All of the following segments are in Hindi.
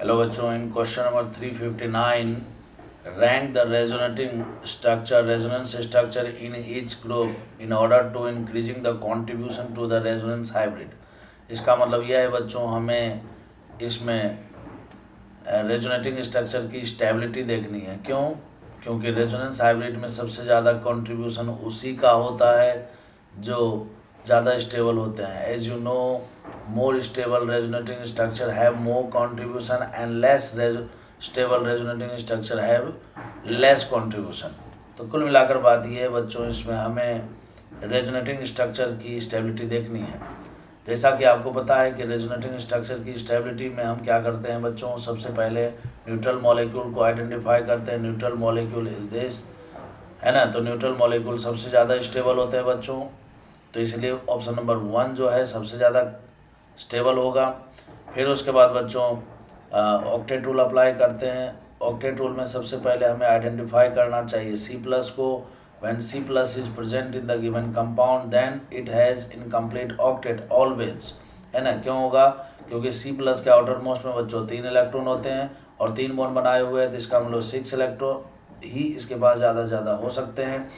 हेलो बच्चों, in question number 359 rank the resonating structure resonance structure in each group in order to increasing the contribution to the resonance hybrid. इसका मतलब यह है बच्चों, हमें इसमें रेजोनेटिंग स्ट्रक्चर की स्टेबिलिटी देखनी है। क्यों? क्योंकि रेजोनेंस हाइब्रिड में सबसे ज़्यादा कंट्रीब्यूशन उसी का होता है जो ज़्यादा स्टेबल होते हैं। As you know, more stable resonating structure have more contribution and less stable resonating structure have less contribution। तो कुल मिलाकर बात ये है बच्चों, इसमें हमें रेजोनेटिंग स्ट्रक्चर की स्टेबिलिटी देखनी है। जैसा कि आपको पता है कि रेजोनेटिंग स्ट्रक्चर की स्टेबिलिटी में हम क्या करते हैं बच्चों, सबसे पहले न्यूट्रल मॉलिक्यूल को आइडेंटिफाई करते हैं। न्यूट्रल मॉलिक्यूल इज दिस, है ना। तो न्यूट्रल मॉलिक्यूल सबसे ज़्यादा स्टेबल होते हैं बच्चों, तो इसलिए ऑप्शन नंबर 1 जो है सबसे ज़्यादा स्टेबल होगा। फिर उसके बाद बच्चों ऑक्टेट रूल अप्लाई करते हैं। ऑक्टेट रूल में सबसे पहले हमें आइडेंटिफाई करना चाहिए C+ को। When C+ is present in the given compound then it has incomplete octet always, है ना। क्यों होगा? क्योंकि C+ के आउटर मोस्ट में बच्चों 3 इलेक्ट्रॉन होते हैं और 3 बॉन्ड बनाए हुए हैं, तो इसका मतलब 6 इलेक्ट्रॉन ही इसके पास ज़्यादा से ज़्यादा हो सकते हैं।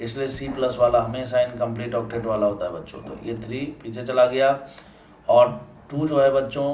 इसलिए C+ वाला हमेशा इनकम्प्लीट ऑक्टेट वाला होता है बच्चों। तो ये 3 पीछे चला गया और 2 जो है बच्चों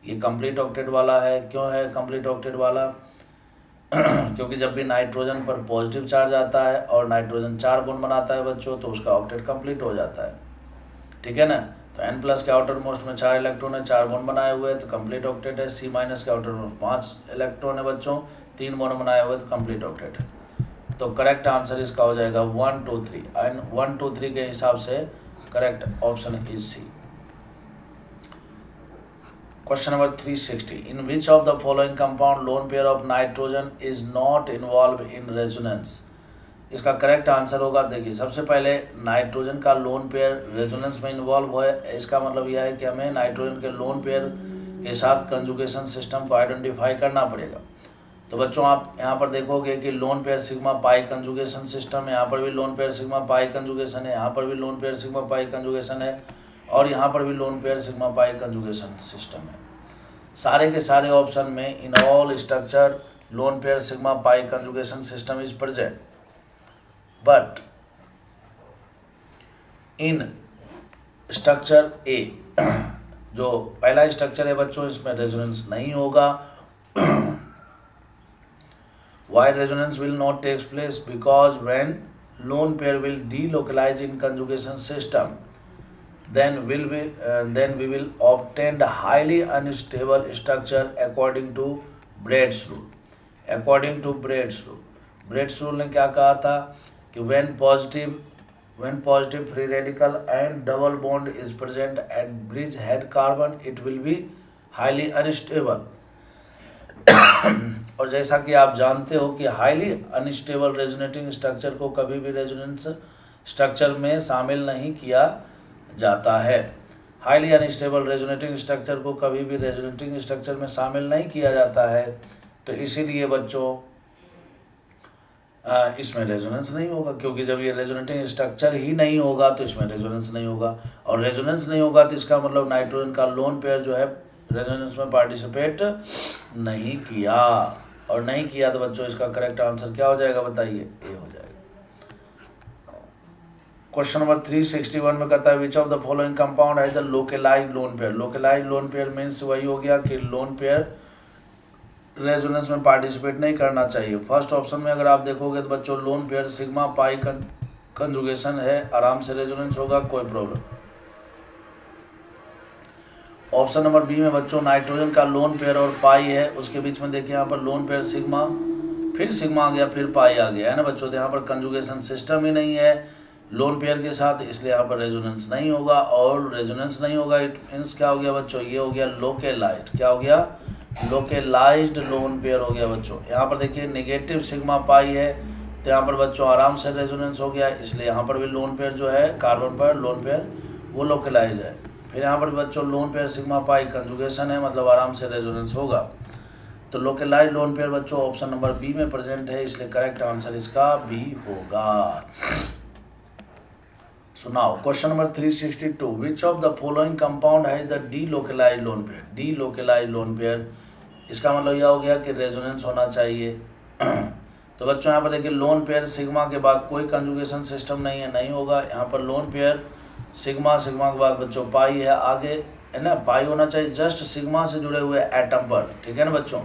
ये कंप्लीट ऑक्टेट वाला है। क्यों है कंप्लीट ऑक्टेट वाला? क्योंकि जब भी नाइट्रोजन पर पॉजिटिव चार्ज आता है और नाइट्रोजन 4 बॉन्ड बनाता है बच्चों, तो उसका ऑक्टेट कंप्लीट हो जाता है, ठीक है ना। तो N+ के आउटर मोस्ट में 4 इलेक्ट्रॉन है, 4 बॉन्ड बनाए हुए हैं, तो कंप्लीट ऑक्टेट है। C- के आउटर मोस्ट 5 इलेक्ट्रॉन है बच्चों, 3 बॉन्ड बनाए हुए, तो कंप्लीट ऑक्टेट है। तो करेक्ट आंसर इसका हो जाएगा 1, 2, 3 एंड 1, 2, 3 के हिसाब से correct option is C। Question number 360. In which of the following compound lone pair of nitrogen is not involved in resonance? इसका करेक्ट आंसर होगा, देखिए सबसे पहले नाइट्रोजन का लोन पेयर रेजोनेंस में इन्वॉल्व है। इसका मतलब यह है कि हमें नाइट्रोजन के लोन पेयर के साथ कंजुगेशन सिस्टम को आइडेंटिफाई करना पड़ेगा। तो बच्चों आप यहाँ पर देखोगे कि lone pair sigma pi conjugation system है, यहाँ पर भी lone pair sigma pi conjugation है, यहाँ पर भी lone pair sigma pi conjugation है और यहाँ पर भी lone pair sigma pi conjugation system है। सारे के सारे ऑप्शन में in all structure lone pair sigma pi conjugation system is present, but in structure A जो पहला स्ट्रक्चर है बच्चों, इसमें रेजोनेंस नहीं होगा। Why resonance will not take place? Because when lone pair will delocalize in conjugation system, then we will obtain the highly unstable structure according to Braid's rule. According to Braid's rule, Braid's rule ने क्या कहा था कि when positive free radical and double bond is present at bridge head carbon, it will be highly unstable। और जैसा कि आप जानते हो कि हाईली अनस्टेबल रेजोनेटिंग स्ट्रक्चर को कभी भी रेजोनेंस स्ट्रक्चर में शामिल नहीं किया जाता है। हाईली अनस्टेबल रेजोनेटिंग स्ट्रक्चर को कभी भी रेजोनेटिंग स्ट्रक्चर में शामिल नहीं किया जाता है, तो इसीलिए बच्चों इसमें रेजोनेंस नहीं होगा। क्योंकि जब ये रेजोनेटिंग स्ट्रक्चर ही नहीं होगा तो इसमें रेजोनेंस नहीं होगा, और रेजोनेंस नहीं होगा तो इसका मतलब नाइट्रोजन का लोन पेयर जो है रेजोनेंस में पार्टिसिपेट नहीं किया, और नहीं किया तो बच्चों इसका करेक्ट आंसर क्या हो जाएगा बताइए? ए हो जाएगा। क्वेश्चन नंबर 361 में कहता है which of the following compound है the localised lone pair. Localised lone pair means वही हो गया कि लोन पेयर रेजोनेंस में पार्टिसिपेट नहीं करना चाहिए। फर्स्ट ऑप्शन में अगर आप देखोगे तो बच्चों lone pair sigma pi conjugation है, आराम से रेजोनेंस होगा, कोई प्रॉब्लम। ऑप्शन नंबर बी में बच्चों नाइट्रोजन का लोन पेयर और पाई है, उसके बीच में देखिए यहाँ पर लोन पेयर सिग्मा, फिर सिग्मा आ गया, फिर पाई आ गया, है ना बच्चों। तो यहाँ पर कंजुगेशन सिस्टम ही नहीं है लोन पेयर के साथ, इसलिए यहाँ पर रेजोनेंस नहीं होगा। और रेजोनेंस नहीं होगा इट मीन्स क्या हो गया बच्चों? ये हो गया लोकेलाइज्ड। क्या हो गया? लोकेलाइज्ड लोन पेयर हो गया बच्चों। यहाँ पर देखिए नेगेटिव सिग्मा पाई है, तो यहाँ पर बच्चों आराम से रेजोनेंस हो गया, इसलिए यहाँ पर भी लोन पेयर जो है कार्बन पर लोन पेयर वो लोकेलाइज्ड है। फिर यहाँ पर बच्चों lone pair sigma pi conjugation है, मतलब आराम से रेजोनेंस होगा। तो लोकेलाइज्ड लोन पेयर बच्चों ऑप्शन नंबर बी में प्रेजेंट है, इसलिए करेक्ट आंसर इसका बी होगा। सुनाओ question number 362 which of the following compound है the delocalised lone pair. Delocalised lone pair इसका मतलब यह हो गया कि रेजोनेंस होना चाहिए। तो बच्चों यहाँ पर देखिए लोन पेयर सिग्मा के बाद कोई कंजुगेशन सिस्टम नहीं है, नहीं होगा। यहाँ पर लोन पेयर सिग्मा, सिग्मा के बाद बच्चों पाई है, आगे है ना पाई होना चाहिए जस्ट सिग्मा से जुड़े हुए एटम पर, ठीक है ना बच्चों।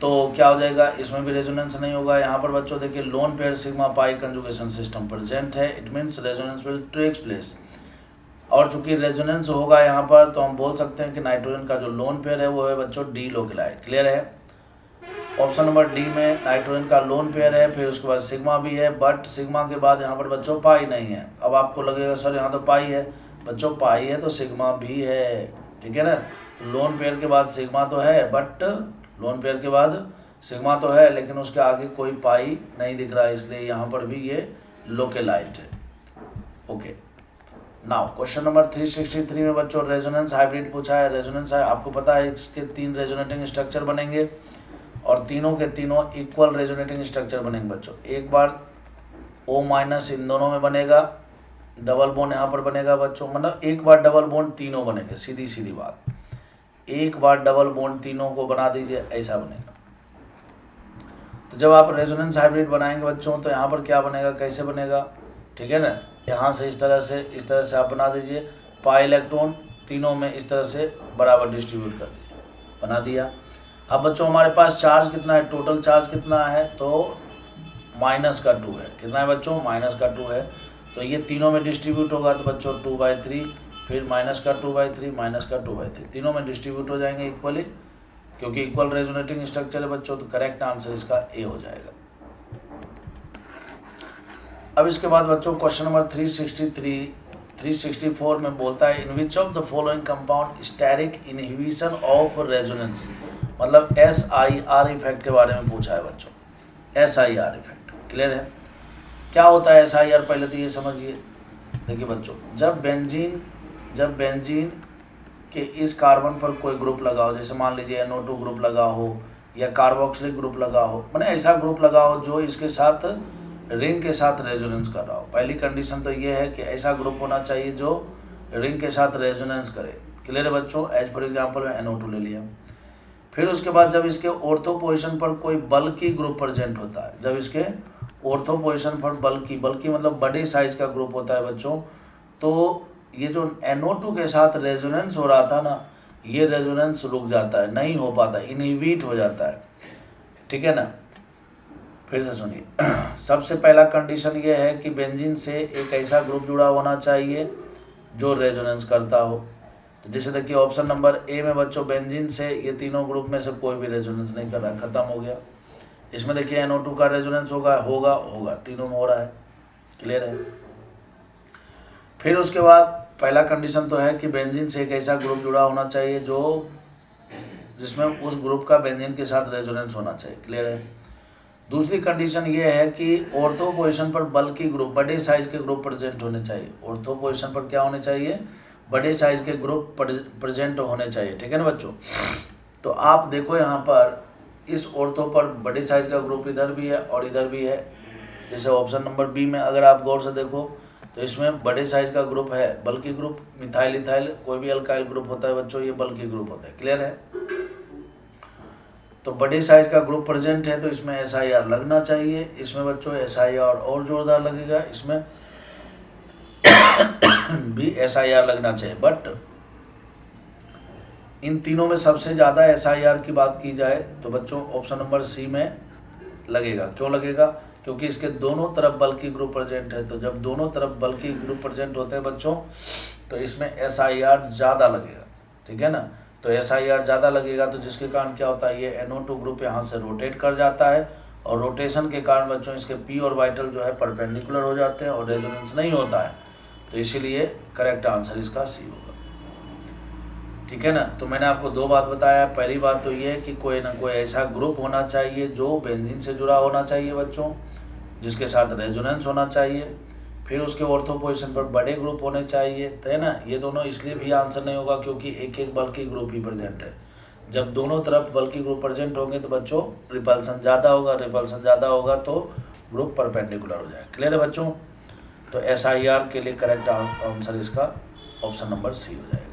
तो क्या हो जाएगा, इसमें भी रेजोनेंस नहीं होगा। यहाँ पर बच्चों देखिए lone pair sigma pi conjugation system present है, it means resonance will takes place. और चूंकि रेजोनेंस होगा यहाँ पर तो हम बोल सकते हैं कि नाइट्रोजन का जो लोन पेयर है वो है बच्चों डी लोकेलाइट। क्लियर है। ऑप्शन नंबर डी में नाइट्रोजन का लोन पेयर है, फिर उसके बाद सिग्मा भी है, बट सिग्मा के बाद यहाँ पर बच्चों पाई नहीं है। अब आपको लगेगा सर यहाँ तो पाई है, बच्चों पाई है तो सिग्मा भी है, ठीक है ना। तो लोन पेयर के बाद सिग्मा तो है, बट लोन पेयर के बाद सिग्मा तो है लेकिन उसके आगे कोई पाई नहीं दिख रहा है, इसलिए यहाँ पर भी ये लोकेलाइट है। ओके, नाउ क्वेश्चन नंबर 363 में बच्चों रेजोनेंस हाइब्रिड पूछा है। रेजोनेंस है, आपको पता है इसके 3 रेजोनेटिंग स्ट्रक्चर बनेंगे और तीनों के तीनों इक्वल रेजोनेटिंग स्ट्रक्चर बनेंगे बच्चों। एक बार O- इन दोनों में बनेगा, डबल बॉन्ड यहाँ पर बनेगा बच्चों, मतलब एक बार डबल बॉन्ड तीनों बनेंगे, सीधी सीधी बात। एक बार डबल बॉन्ड तीनों को बना दीजिए, ऐसा बनेगा। तो जब आप रेजोनेंस हाइब्रिड बनाएंगे बच्चों तो यहाँ पर क्या बनेगा, कैसे बनेगा, ठीक है ना। यहाँ से इस तरह से आप बना दीजिए, पाई इलेक्ट्रॉन तीनों में इस तरह से बराबर डिस्ट्रीब्यूट कर दीजिए, बना दिया। अब बच्चों हमारे पास चार्ज कितना है, टोटल चार्ज कितना है, तो -2 है। कितना है बच्चों, -2 है। तो ये तीनों में डिस्ट्रीब्यूट होगा तो बच्चों 2/3, फिर -2/3, -2/3, तीनों में डिस्ट्रीब्यूट हो जाएंगे इक्वली, क्योंकि इक्वल रेजोनेटिंग स्ट्रक्चर है बच्चों। तो करेक्ट आंसर इसका ए हो जाएगा। अब इसके बाद बच्चों क्वेश्चन नंबर 364 में बोलता है in which of the following compound steric inhibition of resonance, मतलब SIR इफेक्ट के बारे में पूछा है बच्चों। SIR इफेक्ट क्लियर है, क्या होता है SIR, पहले तो ये समझिए। देखिए बच्चों, जब बेंजीन के इस कार्बन पर कोई ग्रुप लगा हो, जैसे मान लीजिए NO2 ग्रुप लगा हो या कार्बोक्सिलिक ग्रुप लगा हो, मैंने ऐसा ग्रुप लगा हो जो इसके साथ रिंग के साथ रेजोनेंस कर रहा हो। पहली कंडीशन तो ये है कि ऐसा ग्रुप होना चाहिए जो रिंग के साथ रेजोनेंस करे। क्लियर है बच्चों, एज फॉर एग्जांपल में NO2 ले लिया। फिर उसके बाद जब इसके ऑर्थो पोजीशन पर कोई बल्की ग्रुप प्रेजेंट होता है, जब इसके ऑर्थो पोजीशन पर बल्की मतलब बड़े साइज का ग्रुप होता है बच्चों, तो ये जो NO2 के साथ रेजोनेंस हो रहा था ना, ये रेजोनेंस रुक जाता है, नहीं हो पाता, इनहिबिट हो जाता है, ठीक है ना। फिर से सुनिए, सबसे पहला कंडीशन ये है कि बेंजीन से एक ऐसा ग्रुप जुड़ा होना चाहिए जो रेजोनेंस करता हो। तो जैसे देखिए ऑप्शन नंबर ए में बच्चों बेंजीन से ये तीनों ग्रुप में से कोई भी रेजोनेंस नहीं कर रहा है, खत्म हो गया। इसमें देखिए NO2 का रेजोनेंस होगा, तीनों में हो रहा है। क्लियर है। फिर उसके बाद पहला कंडीशन तो है कि बेंजीन से एक ऐसा ग्रुप जुड़ा होना चाहिए जिसमें उस ग्रुप का बेंजीन के साथ रेजोनेंस होना चाहिए। क्लियर है। दूसरी कंडीशन ये है कि ऑर्थो पोजीशन पर बल्की ग्रुप, बड़े साइज के ग्रुप प्रेजेंट होने चाहिए। ऑर्थो पोजीशन पर क्या होने चाहिए, बड़े साइज के ग्रुप प्रेजेंट होने चाहिए, ठीक है ना बच्चों। तो आप देखो यहाँ पर इस ऑर्थो पर बड़े साइज का ग्रुप इधर भी है और इधर भी है। जैसे ऑप्शन नंबर बी में अगर आप गौर से देखो तो इसमें बड़े साइज का ग्रुप है, बल्कि ग्रुप, मिथाइल इथाइल कोई भी अल्काइल ग्रुप होता है बच्चों, ये बल्कि ग्रुप होता है। क्लियर है। तो बड़े साइज का ग्रुप प्रेजेंट है तो इसमें SIR लगना चाहिए। इसमें बच्चों SIR और जोरदार लगेगा, इसमें भी SIR लगना चाहिए। बट इन तीनों में सबसे ज़्यादा SIR की बात की जाए तो बच्चों ऑप्शन नंबर सी में लगेगा। क्यों लगेगा, क्योंकि इसके दोनों तरफ बल्कि ग्रुप प्रेजेंट है। तो जब दोनों तरफ बल्कि ग्रुप प्रेजेंट होते हैं बच्चों तो इसमें SIR ज़्यादा लगेगा, ठीक है ना। तो SIR ज़्यादा लगेगा तो जिसके कारण क्या होता है, ये NO2 ग्रुप यहाँ से रोटेट कर जाता है और रोटेशन के कारण बच्चों इसके p ऑर्बिटल जो है परपेंडिकुलर हो जाते हैं और रेजोनेंस नहीं होता है। तो इसीलिए करेक्ट आंसर इसका सी होगा, ठीक है ना। तो मैंने आपको दो बात बताया। पहली बात तो ये है कि कोई ना कोई ऐसा ग्रुप होना चाहिए जो बेंजीन से जुड़ा होना चाहिए बच्चों, जिसके साथ रेजोनेंस होना चाहिए। फिर उसके ऑर्थो पोजीशन पर बड़े ग्रुप होने चाहिए, तो है ना। ये दोनों इसलिए भी आंसर नहीं होगा क्योंकि एक एक बल्कि ग्रुप ही प्रेजेंट है। जब दोनों तरफ बल्कि ग्रुप प्रेजेंट होंगे तो बच्चों रिपल्सन ज़्यादा होगा, रिपल्सन ज़्यादा होगा तो ग्रुप परपेंडिकुलर हो जाएगा। क्लियर है बच्चों। तो SIR के लिए करेक्ट आंसर इसका ऑप्शन नंबर सी हो जाएगा।